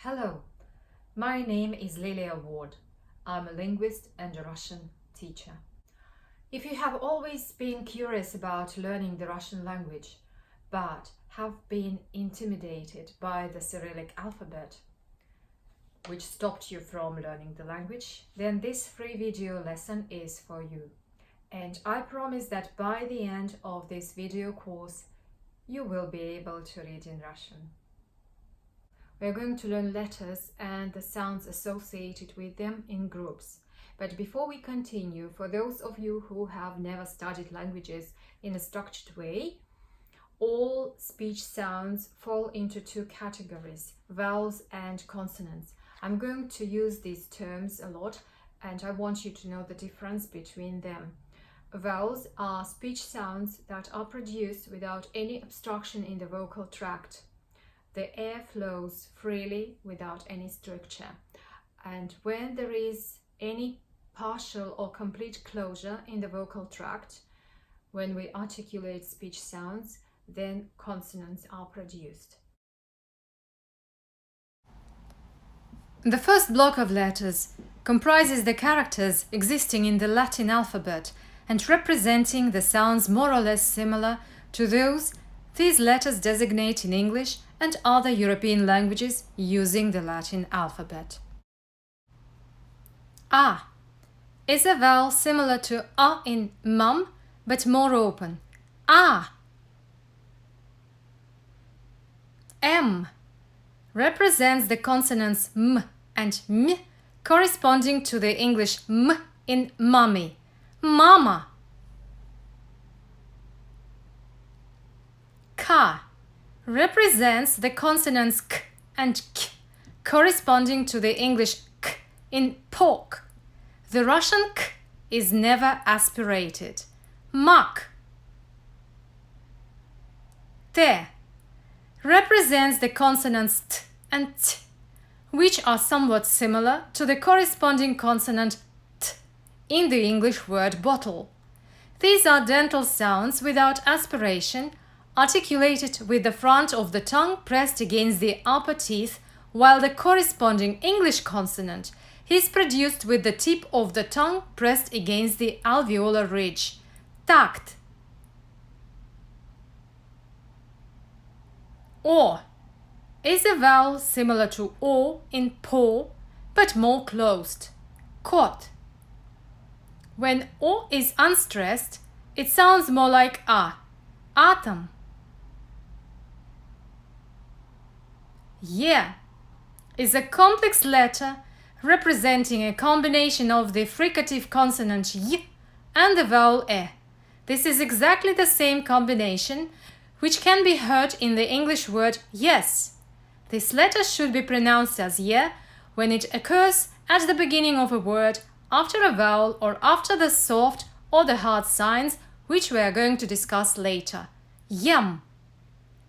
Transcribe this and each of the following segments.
Hello, my name is Lilia Ward. I'm a linguist and a Russian teacher. If you have always been curious about learning the Russian language, but have been intimidated by the Cyrillic alphabet, which stopped you from learning the language, then this free video lesson is for you. And I promise that by the end of this video course, you will be able to read in Russian. We are going to learn letters and the sounds associated with them in groups. But before we continue, for those of you who have never studied languages in a structured way, all speech sounds fall into two categories, vowels and consonants. I'm going to use these terms a lot and I want you to know the difference between them. Vowels are speech sounds that are produced without any obstruction in the vocal tract. The air flows freely without any structure, and when there is any partial or complete closure in the vocal tract, when we articulate speech sounds, then consonants are produced. The first block of letters comprises the characters existing in the Latin alphabet and representing the sounds more or less similar to those these letters designate in English and other European languages using the Latin alphabet. A is a vowel similar to A in mum, but more open. A. M represents the consonants M and M corresponding to the English M in mummy, mama. K represents the consonants K and K corresponding to the English K in pork. The Russian K is never aspirated. Mak. T represents the consonants T and T, which are somewhat similar to the corresponding consonant T in the English word bottle. These are dental sounds without aspiration, articulated with the front of the tongue pressed against the upper teeth, while the corresponding English consonant is produced with the tip of the tongue pressed against the alveolar ridge. Tact. O is a vowel similar to O in paw, but more closed. Kot. When O is unstressed, it sounds more like A. Atom. Y is a complex letter representing a combination of the fricative consonant Y and the vowel E. This is exactly the same combination which can be heard in the English word yes. This letter should be pronounced as Y when it occurs at the beginning of a word, after a vowel or after the soft or the hard signs, which we are going to discuss later. Yum.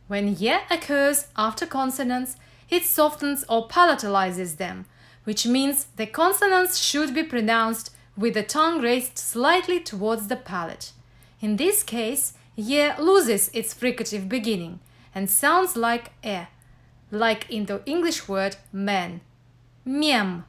When Y occurs after consonants, it softens or palatalizes them, which means the consonants should be pronounced with the tongue raised slightly towards the palate. In this case, Y loses its fricative beginning and sounds like E, like in the English word man. Miem.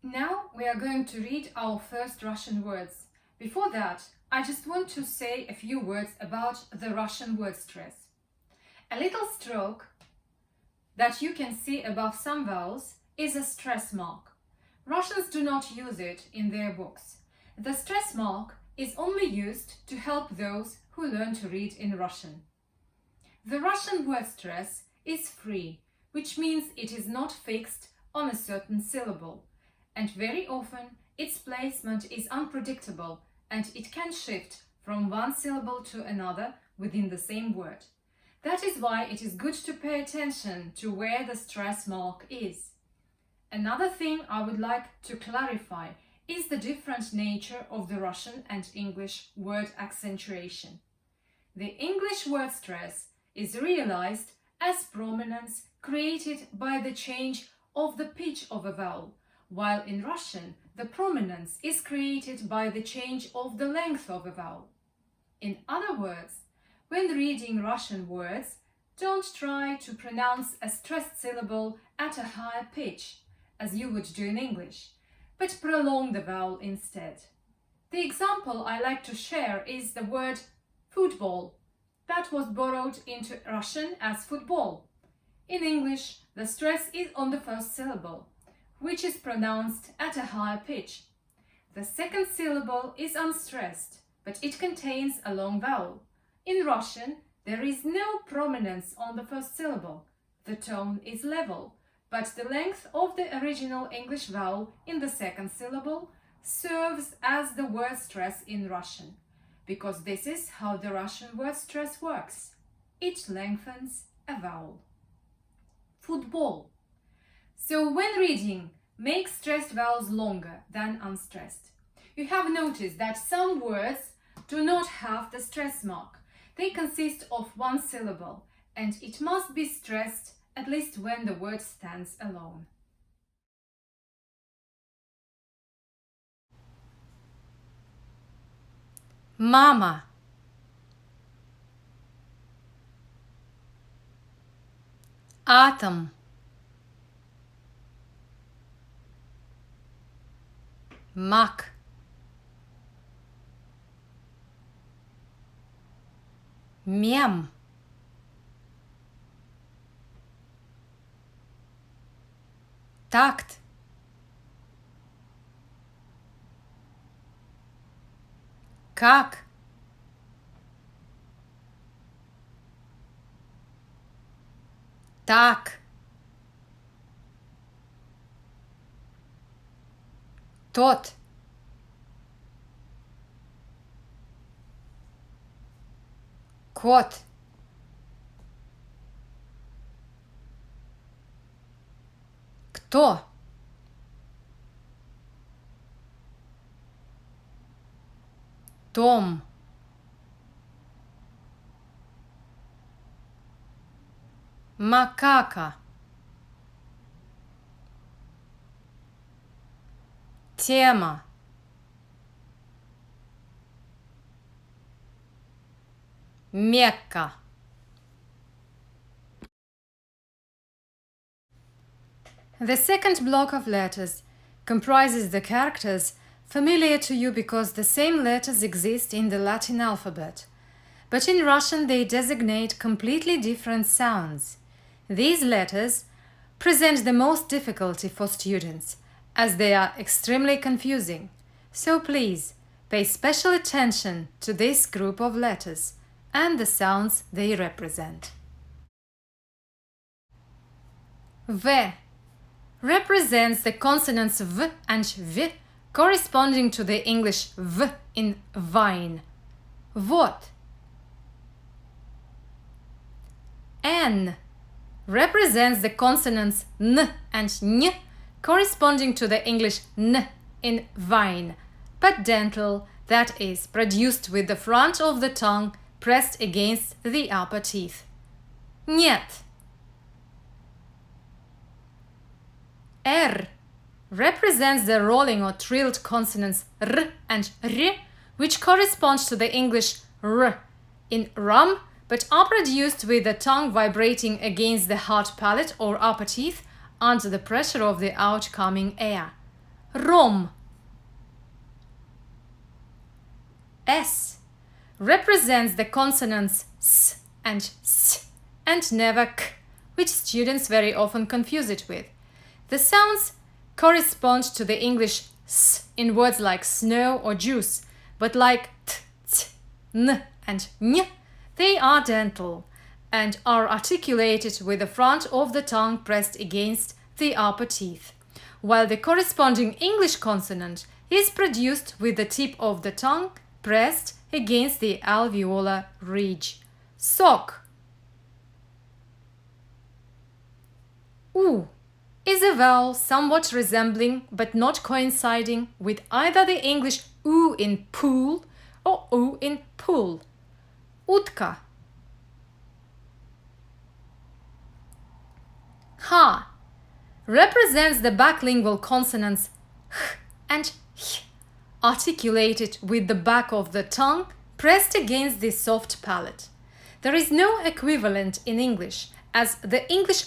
Now we are going to read our first Russian words. Before that, I just want to say a few words about the Russian word stress. A little stroke that you can see above some vowels is a stress mark. Russians do not use it in their books. The stress mark is only used to help those who learn to read in Russian. The Russian word stress is free, which means it is not fixed on a certain syllable, and very often its placement is unpredictable and it can shift from one syllable to another within the same word. That is why it is good to pay attention to where the stress mark is. Another thing I would like to clarify is the different nature of the Russian and English word accentuation. The English word stress is realized as prominence created by the change of the pitch of a vowel, while in Russian the prominence is created by the change of the length of a vowel. In other words, when reading Russian words, Don't try to pronounce a stressed syllable at a higher pitch, as you would do in English, but prolong the vowel instead. The example I like to share is the word football. That was borrowed into Russian as football. In English, the stress is on the first syllable, which is pronounced at a higher pitch. The second syllable is unstressed, but it contains a long vowel. In Russian, there is no prominence on the first syllable. The tone is level, but the length of the original English vowel in the second syllable serves as the word stress in Russian, because this is how the Russian word stress works. It lengthens a vowel. Football. So when reading, make stressed vowels longer than unstressed. You have noticed that some words do not have the stress mark. They consist of one syllable, and it must be stressed at least when the word stands alone. Mama. Atom. Мак. Мем. Такт. Как. Так. Тот. Кот. Кто? Том. Макака. Тема. Мекка. The second block of letters comprises the characters familiar to you because the same letters exist in the Latin alphabet, but in Russian they designate completely different sounds. These letters present the most difficulty for students, as they are extremely confusing, so please pay special attention to this group of letters and the sounds they represent. V represents the consonants V and V corresponding to the English V in vine. Вот. N represents the consonants N and N corresponding to the English N in vine, but dental, that is, produced with the front of the tongue pressed against the upper teeth. Нет. R represents the rolling or trilled consonants R and R, which correspond to the English R in rum, but are produced with the tongue vibrating against the hard palate or upper teeth under the pressure of the outcoming air. Rom. S represents the consonants S and S and never K, which students very often confuse it with. The sounds correspond to the English S in words like snow or juice, but like T, T, N and N, they are dental and are articulated with the front of the tongue pressed against the upper teeth, while the corresponding English consonant is produced with the tip of the tongue pressed against the alveolar ridge. Sok. U is a vowel somewhat resembling but not coinciding with either the English U in pool or U in pool. Utka. Ha represents the backlingual consonants H and H, articulated with the back of the tongue pressed against the soft palate. There is no equivalent in English, as the English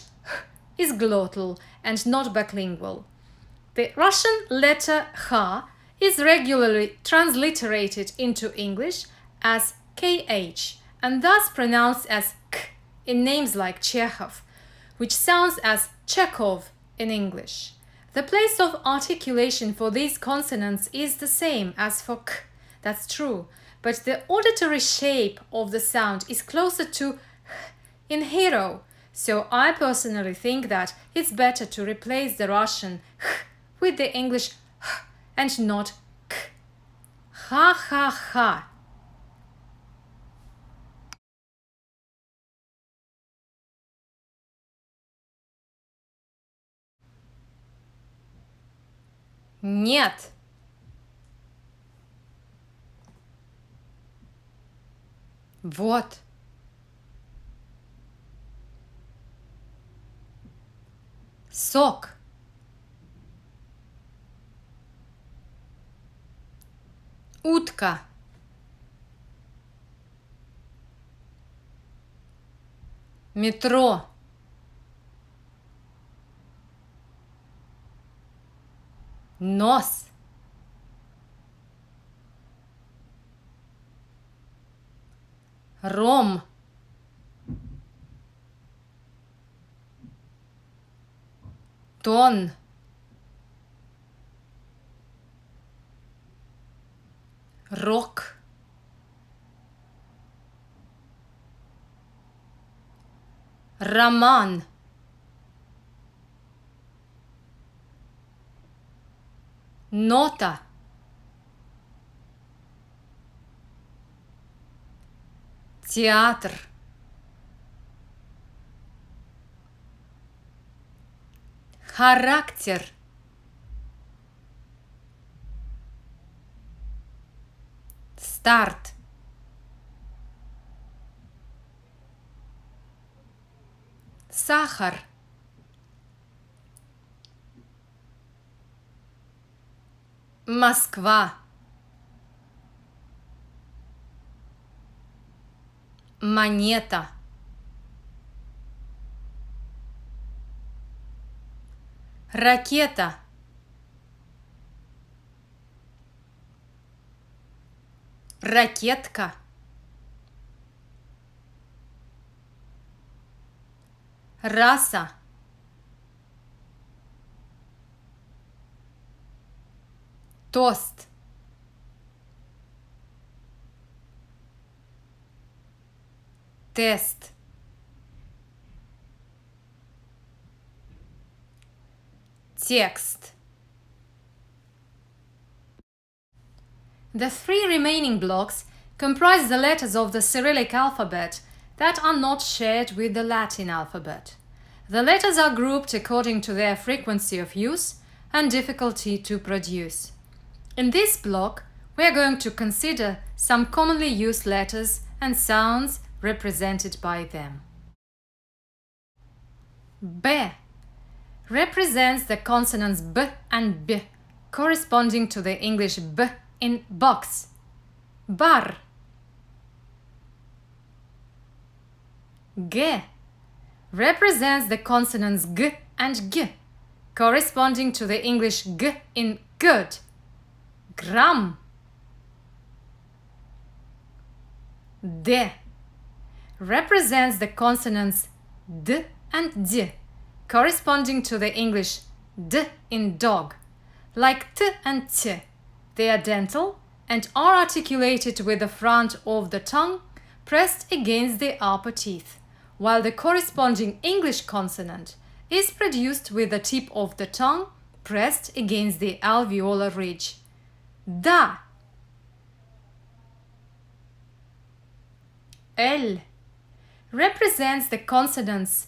is glottal and not bilingual. The Russian letter H is regularly transliterated into English as KH and thus pronounced as K in names like Chekhov, which sounds as Chekhov in English. The place of articulation for these consonants is the same as for K, that's true, but the auditory shape of the sound is closer to in hero, so I personally think that it's better to replace the Russian with the English and not K. Ha ha ha. Нет. Вот. Сок. Утка. Метро. Нос. Ром. Тон. Рок. Роман. Нота. Театр. Характер. Старт. Сахар. Москва. Монета. Ракета. Ракетка. Раса. Тост. Тест. Текст. The three remaining blocks comprise the letters of the Cyrillic alphabet that are not shared with the Latin alphabet. The letters are grouped according to their frequency of use and difficulty to produce. In this block, we are going to consider some commonly used letters and sounds represented by them. B represents the consonants B and B, corresponding to the English B in box. Bar. G represents the consonants G and G, corresponding to the English G in good. Gram. D represents the consonants D and D, corresponding to the English D in dog. Like T and T, they are dental and are articulated with the front of the tongue pressed against the upper teeth, while the corresponding English consonant is produced with the tip of the tongue pressed against the alveolar ridge. Da. L represents the consonants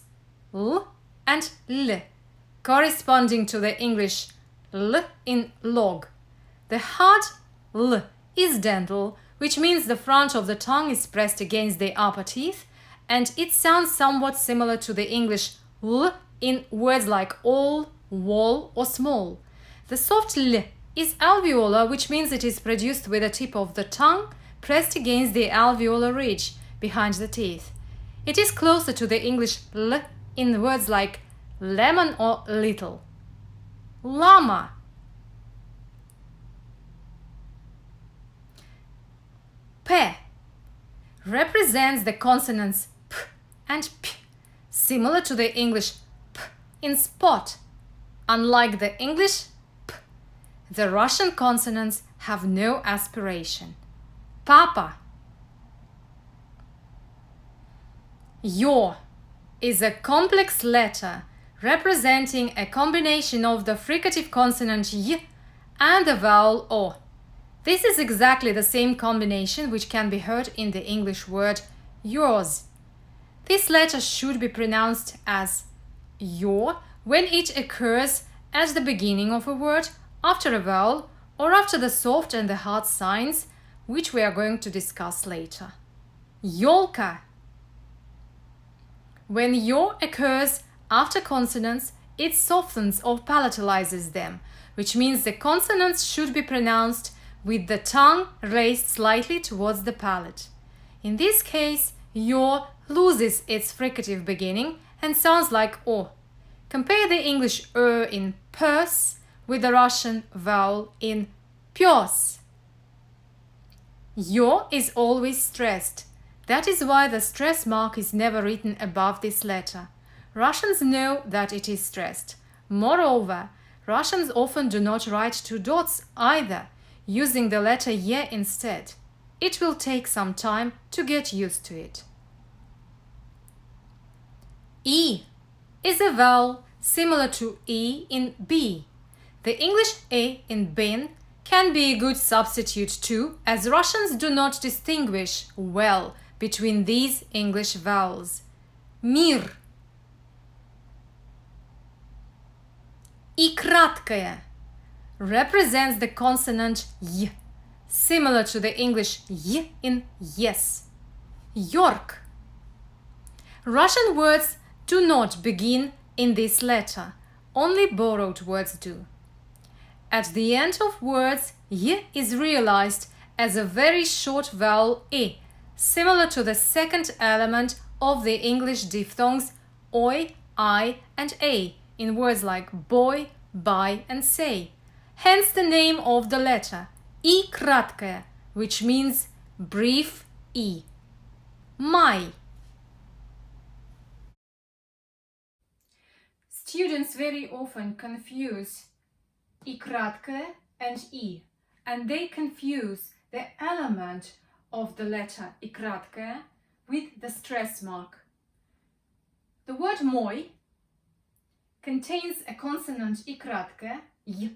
L and L, corresponding to the English L in log. The hard L is dental, which means the front of the tongue is pressed against the upper teeth, and it sounds somewhat similar to the English L in words like all, wall, or small. The soft L is alveolar, which means it is produced with the tip of the tongue pressed against the alveolar ridge behind the teeth. It is closer to the English L in words like lemon or little. Llama. P represents the consonants P and P, similar to the English P in spot. Unlike the English P, the Russian consonants have no aspiration. Papa. Yo is a complex letter representing a combination of the fricative consonant y and the vowel o. This is exactly the same combination which can be heard in the English word yours. This letter should be pronounced as yo when it occurs at the beginning of a word, after a vowel, or after the soft and the hard signs, which we are going to discuss later. Yolka. When yo occurs after consonants, it softens or palatalizes them, which means the consonants should be pronounced with the tongue raised slightly towards the palate. In this case, yo loses its fricative beginning and sounds like o. Compare the English in purse with the Russian vowel in pёс. Yo is always stressed. That is why the stress mark is never written above this letter. Russians know that it is stressed. Moreover, Russians often do not write two dots either, using the letter y instead. It will take some time to get used to it. E is a vowel similar to E in B. The English E in bin can be a good substitute too, as Russians do not distinguish well between these English vowels. Mir. И краткое represents the consonant y, similar to the English y in yes. York. Russian words do not begin in this letter, only borrowed words do. At the end of words, y is realized as a very short vowel e, similar to the second element of the English diphthongs oi, I, and a in words like boy, buy, and say. Hence the name of the letter, и краткое, which means brief e. Май. Students very often confuse и краткое and и, and they confuse the element of the letter и краткое with the stress mark. The word мой contains a consonant и краткое, y,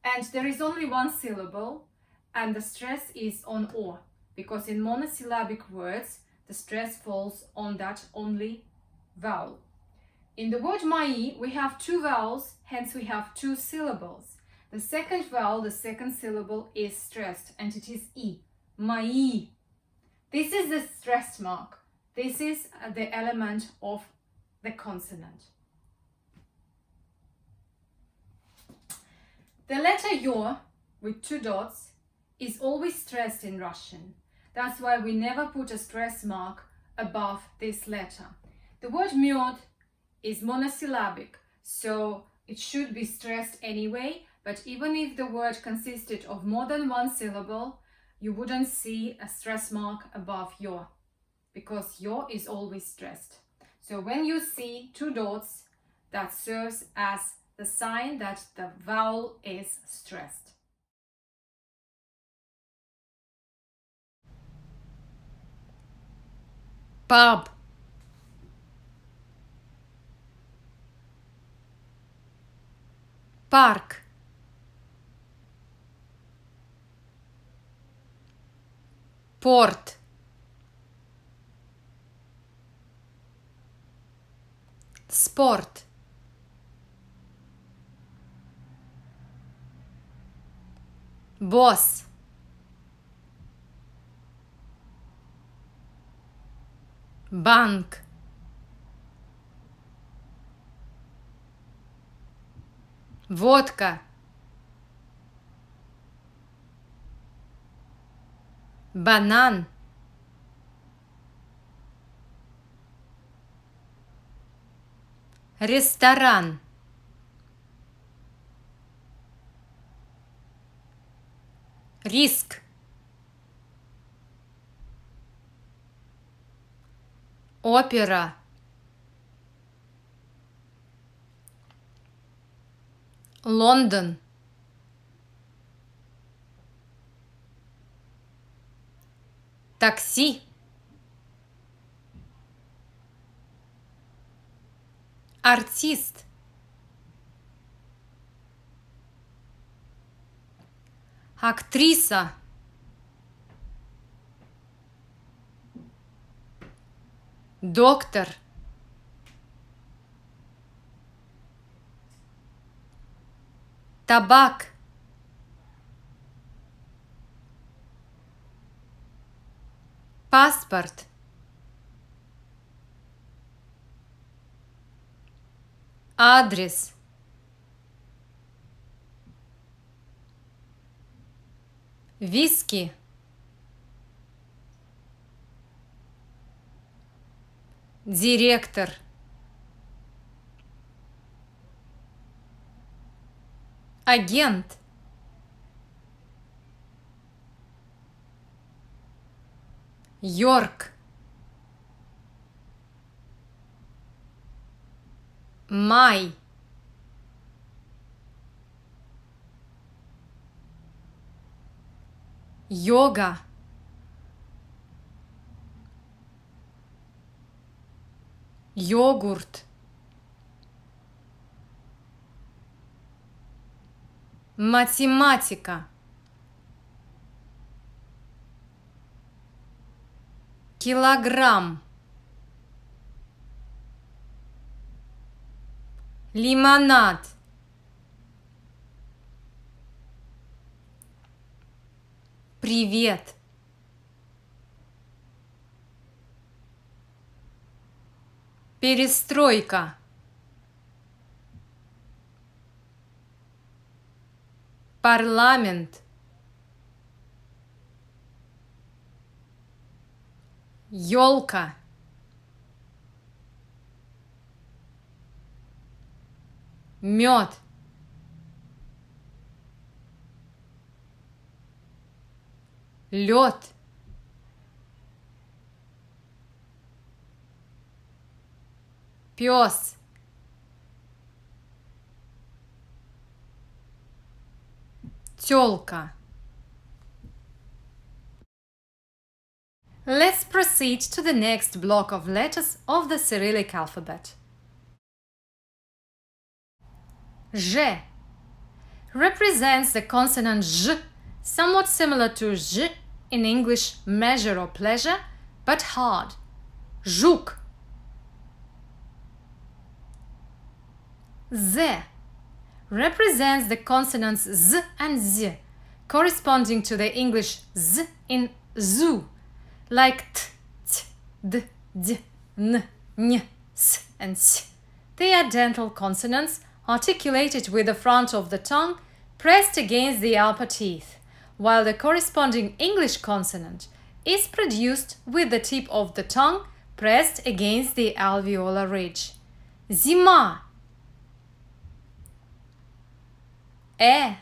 and there is only one syllable, and the stress is on o, because in monosyllabic words the stress falls on that only vowel. In the word мои, we have two vowels, hence we have two syllables. The second vowel, the second syllable, is stressed, and it is и. Мои. This is the stress mark. This is the element of the consonant. The letter yo, with two dots, is always stressed in Russian. That's why we never put a stress mark above this letter. The word мёд is monosyllabic, so it should be stressed anyway, but even if the word consisted of more than one syllable, you wouldn't see a stress mark above yo, because yo is always stressed. So when you see two dots, that serves as the sign that the vowel is stressed. Pub. Park. Port. Sport. Boss. Bank. Водка. Банан. Ресторан. Риск. Опера. Лондон. Такси. Артист. Актриса. Доктор. Табак. Паспорт. Адрес. Виски. Директор. Агент. Йорк. Май. Йога. Йогурт. Математика. Килограмм. Лимонад. Привет. Перестройка. Парламент. Ёлка. Мед. Лед. Пес. Тёлка. Let's proceed to the next block of letters of the Cyrillic alphabet. Ж represents the consonant Ž, somewhat similar to Ž in English measure or pleasure, but hard. Жук. Z represents the consonants Z and Z, corresponding to the English Z in zoo, like T, T, D, D, N, N, S, and S. They are dental consonants articulated with the front of the tongue pressed against the upper teeth, while the corresponding English consonant is produced with the tip of the tongue pressed against the alveolar ridge. Zima. E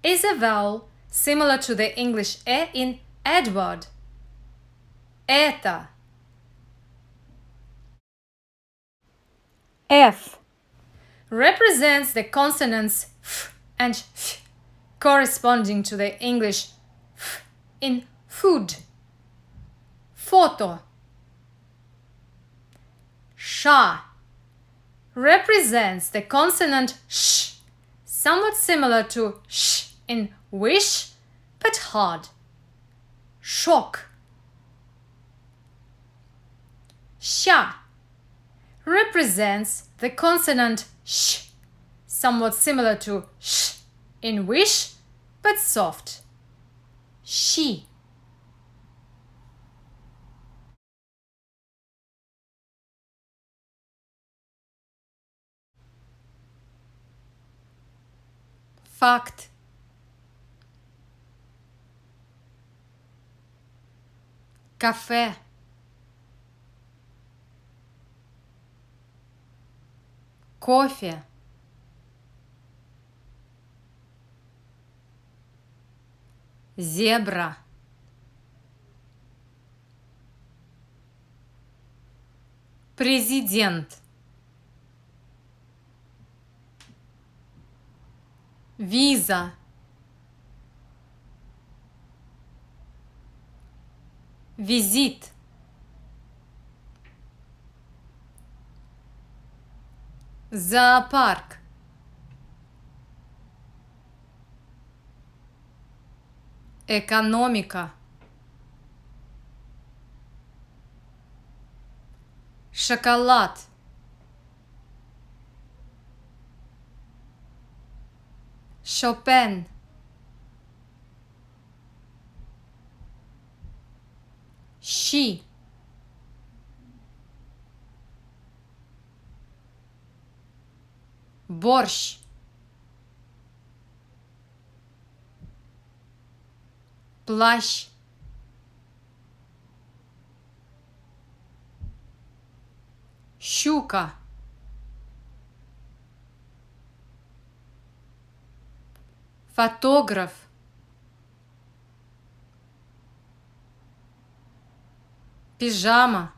is a vowel similar to the English E in Edward. Это. F represents the consonants F and F, corresponding to the English F in food. Photo. Sha represents the consonant Sh, somewhat similar to Sh in wish, but hard. Shock. Sha represents the consonant Sh, somewhat similar to Sh in wish, but soft. She. Факт. Кафе. кофе, зебра, президент, виза, визит, зоопарк, экономика, шоколад, Шопен, щи, борщ, плащ, щука, фотограф, пижама,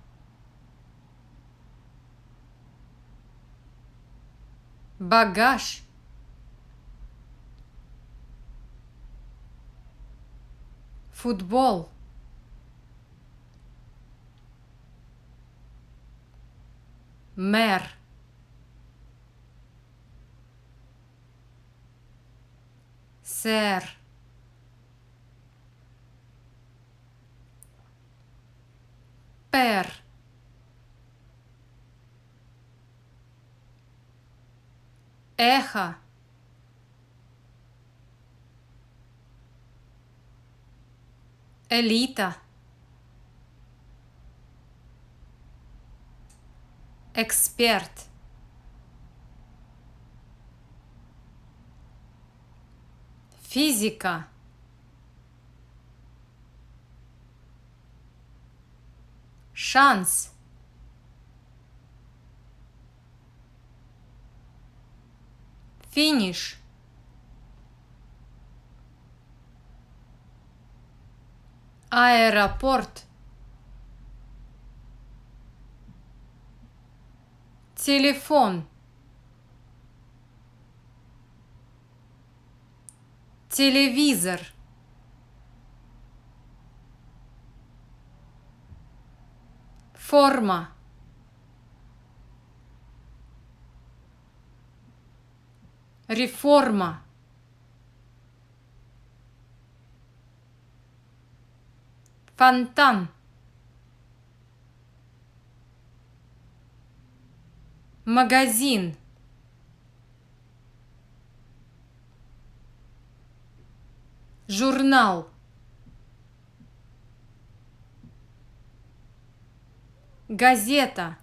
багаж, футбол, мэр, сэр, пер, эхо, элита, эксперт, физика, шанс, финиш, аэропорт, телефон, телевизор, форма, реформа, фонтан, магазин, журнал, газета,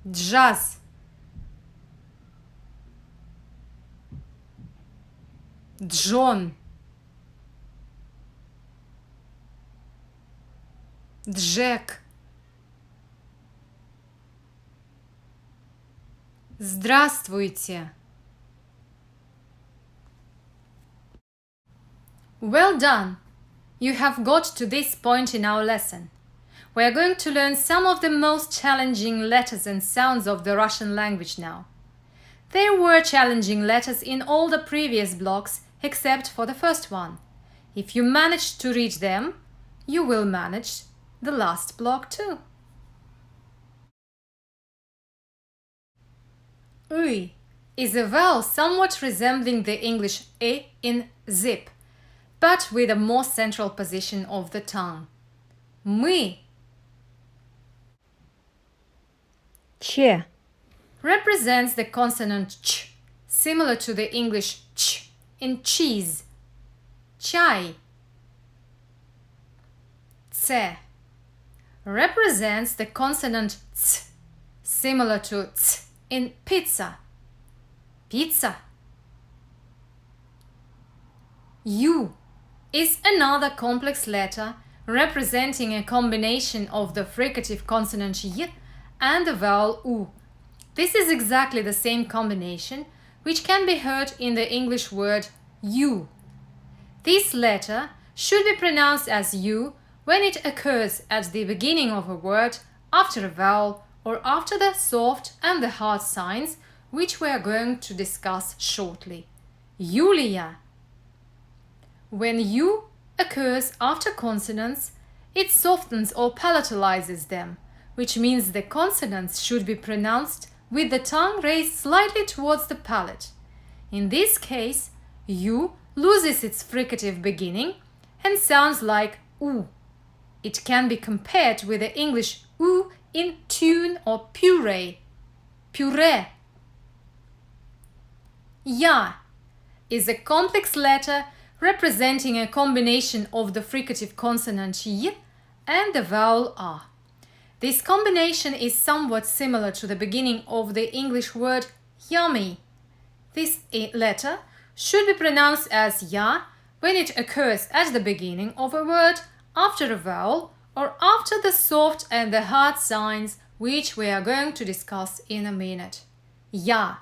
джаз, Джон, Джек, здравствуйте. Well done! You have got to this point in our lesson. We are going to learn some of the most challenging letters and sounds of the Russian language now. There were challenging letters in all the previous blocks except for the first one. If you managed to read them, you will manage the last block too. Ui is a vowel somewhat resembling the English e in zip, but with a more central position of the tongue. Мы Че. represents the consonant ch, similar to the English ch in cheese. Chai. Tse represents the consonant ts, similar to ts in pizza. Pizza. U is another complex letter representing a combination of the fricative consonant y and the vowel u. This is exactly the same combination which can be heard in the English word you. This letter should be pronounced as u when it occurs at the beginning of a word, after a vowel, or after the soft and the hard signs, which we are going to discuss shortly. Yulia. When u occurs after consonants, it softens or palatalizes them, which means the consonants should be pronounced with the tongue raised slightly towards the palate. In this case, u loses its fricative beginning and sounds like u. It can be compared with the English u in tune or puree. Puree. Ya is a complex letter representing a combination of the fricative consonant y and the vowel a. This combination is somewhat similar to the beginning of the English word yummy. This letter should be pronounced as ya when it occurs at the beginning of a word, after a vowel, or after the soft and the hard signs, which we are going to discuss in a minute. Ya.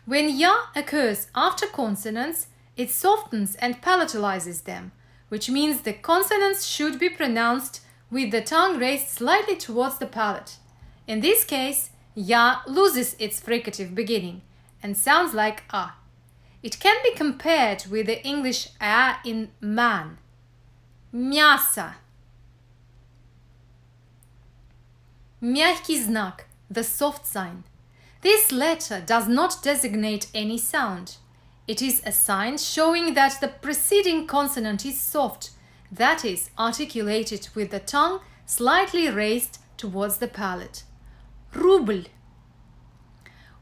When ya occurs after consonants, it softens and palatalizes them, which means the consonants should be pronounced with the tongue raised slightly towards the palate. In this case, ya loses its fricative beginning and sounds like a. It can be compared with the English a in man. Мясо. Мягкий знак, the soft sign. This letter does not designate any sound. It is a sign showing that the preceding consonant is soft, that is, articulated with the tongue slightly raised towards the palate. Рубль.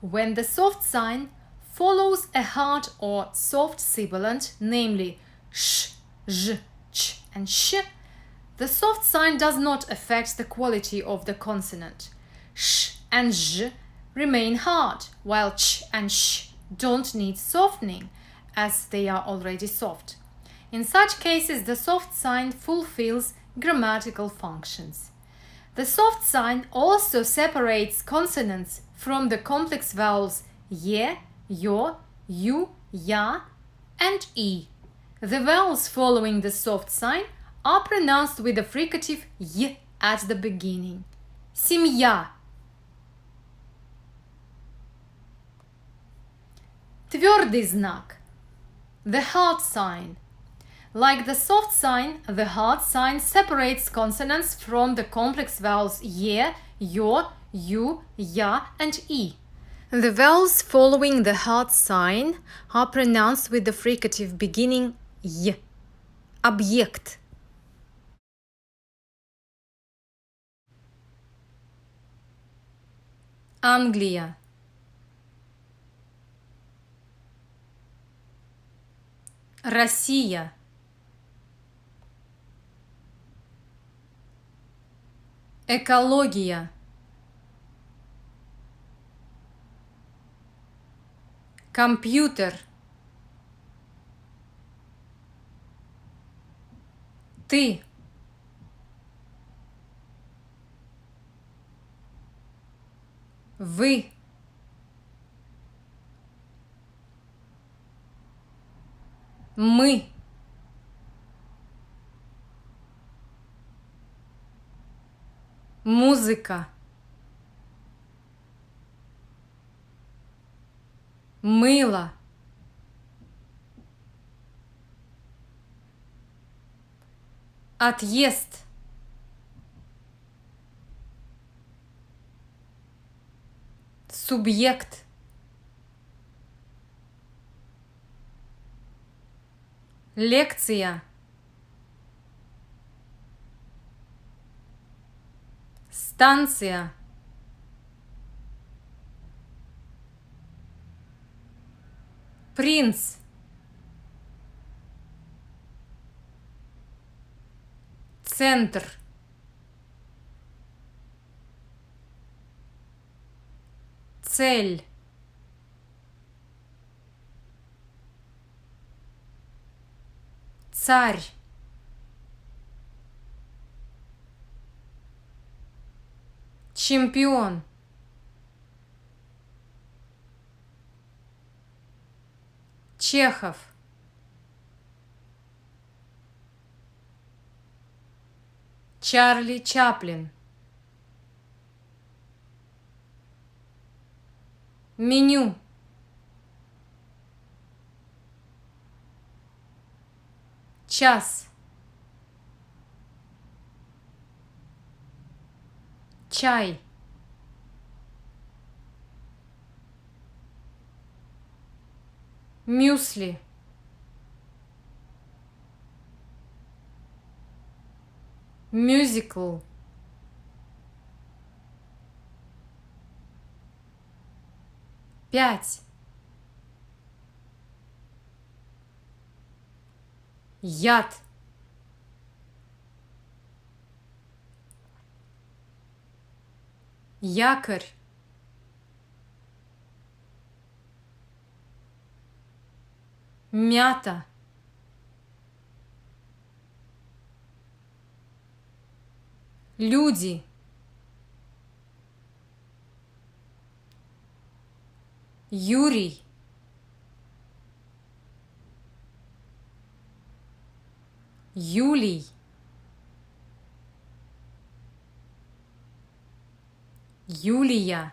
When the soft sign follows a hard or soft sibilant, namely sh, zh, ch, and sh, the soft sign does not affect the quality of the consonant. Sh and zh remain hard, while ch and sh don't need softening, as they are already soft. In such cases, the soft sign fulfills grammatical functions. The soft sign also separates consonants from the complex vowels ye, yo, you, ya, and e. The vowels following the soft sign are pronounced with the fricative y at the beginning. Семья. Твердый знак. The hard sign. Like the soft sign, the hard sign separates consonants from the complex vowels ye, yo, you, ya, and e. The vowels following the hard sign are pronounced with the fricative beginning y. Объект. Англия. Россия. Экология. Компьютер. Ты. Вы. Мы. Музыка. Мыло. Отъезд. Субъект. Лекция. Станция. Принц. Центр. Цель. Царь. чемпион, Чехов, Чарли Чаплин, меню, час, чай, мюсли, мюзикл, пять, яд, якорь, мята, люди, Юрий, Юлий, Юлия.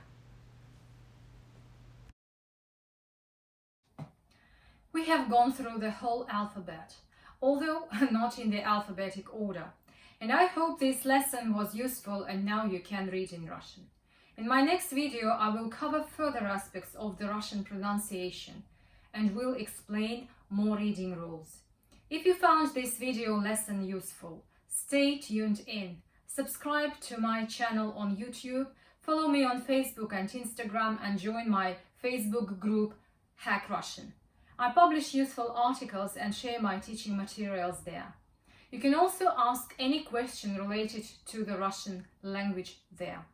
We have gone through the whole alphabet, although not in the alphabetic order. And I hope this lesson was useful and now you can read in Russian. In my next video, I will cover further aspects of the Russian pronunciation and will explain more reading rules. If you found this video lesson useful, stay tuned in. Subscribe to my channel on YouTube, follow me on Facebook and Instagram, and join my Facebook group Hack Russian. I publish useful articles and share my teaching materials there. You can also ask any question related to the Russian language there.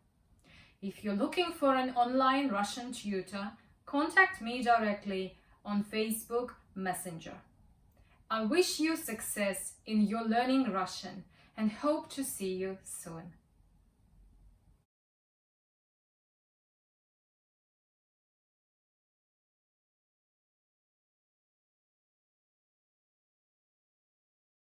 If you're looking for an online Russian tutor, contact me directly on Facebook Messenger. I wish you success in your learning Russian and hope to see you soon.